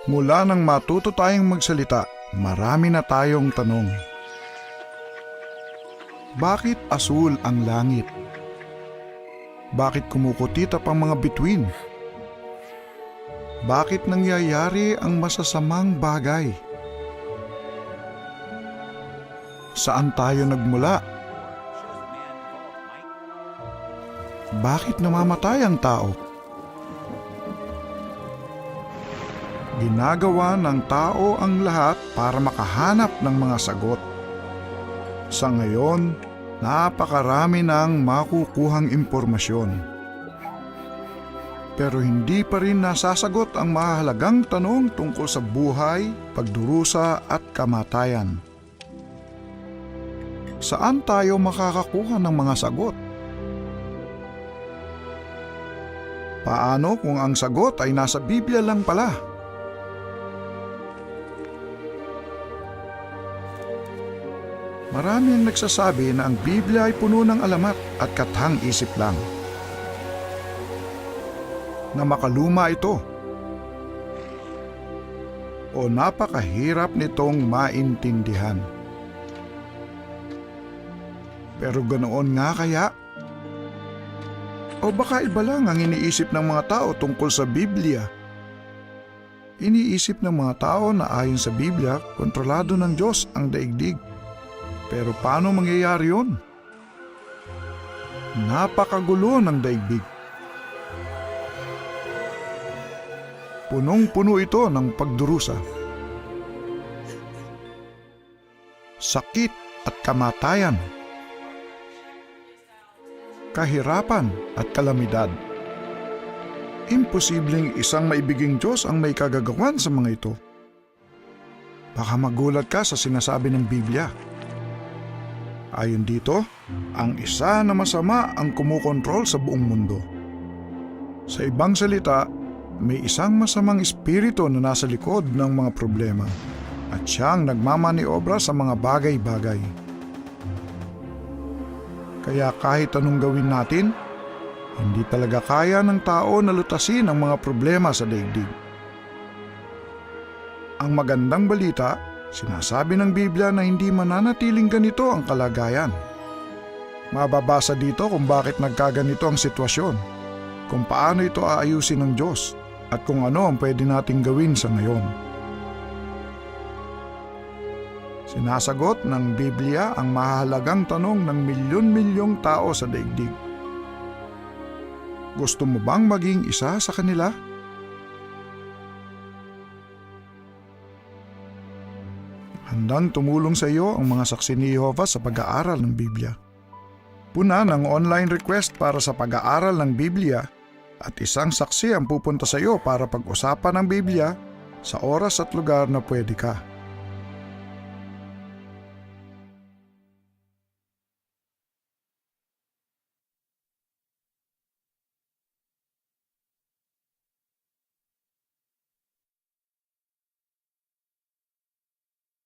Mula nang matuto tayong magsalita, marami na tayong tanong. Bakit asul ang langit? Bakit kumukutitap ang mga bituin? Bakit nangyayari ang masasamang bagay? Saan tayo nagmula? Bakit namamatay ang tao? Ginagawa ng tao ang lahat para makahanap ng mga sagot. Sa ngayon, napakarami ng makukuhang impormasyon. Pero hindi pa rin nasasagot ang mahalagang tanong tungkol sa buhay, pagdurusa at kamatayan. Saan tayo makakakuha ng mga sagot? Paano kung ang sagot ay nasa Biblia lang pala? Marami ang nagsasabi na ang Biblia ay puno ng alamat at kathang-isip lang. Na makaluma ito. O napakahirap nitong maintindihan. Pero ganoon nga kaya? O baka iba lang ang iniisip ng mga tao tungkol sa Biblia? Iniisip ng mga tao na ayon sa Biblia, kontrolado ng Diyos ang daigdig. Pero paano mangyayari yun? Napakagulo ng daigdig. Punong-puno ito ng pagdurusa, sakit at kamatayan, kahirapan at kalamidad. Imposibleng isang maibiging Diyos ang may kagagawan sa mga ito. Baka magulat ka sa sinasabi ng Biblia. Ayon dito, ang isa na masama ang kumukontrol sa buong mundo. Sa ibang salita, may isang masamang espiritu na nasa likod ng mga problema at siyang nagmamaniobra sa mga bagay-bagay. Kaya kahit anong gawin natin, hindi talaga kaya ng tao na lutasin ang mga problema sa daigdig. Ang magandang balita, sinasabi ng Biblia na hindi mananatiling ganito ang kalagayan. Mababasa dito kung bakit nagkaganito ang sitwasyon, kung paano ito aayusin ng Diyos, at kung ano ang pwede nating gawin sa ngayon. Sinasagot ng Biblia ang mahalagang tanong ng milyon-milyong tao sa daigdig. Gusto mo bang maging isa sa kanila? Handang tumulong sa iyo ang mga saksi ni Jehovah sa pag-aaral ng Biblia. Puna ng online request para sa pag-aaral ng Biblia at isang saksi ang pupunta sa iyo para pag-usapan ng Biblia sa oras at lugar na pwede ka.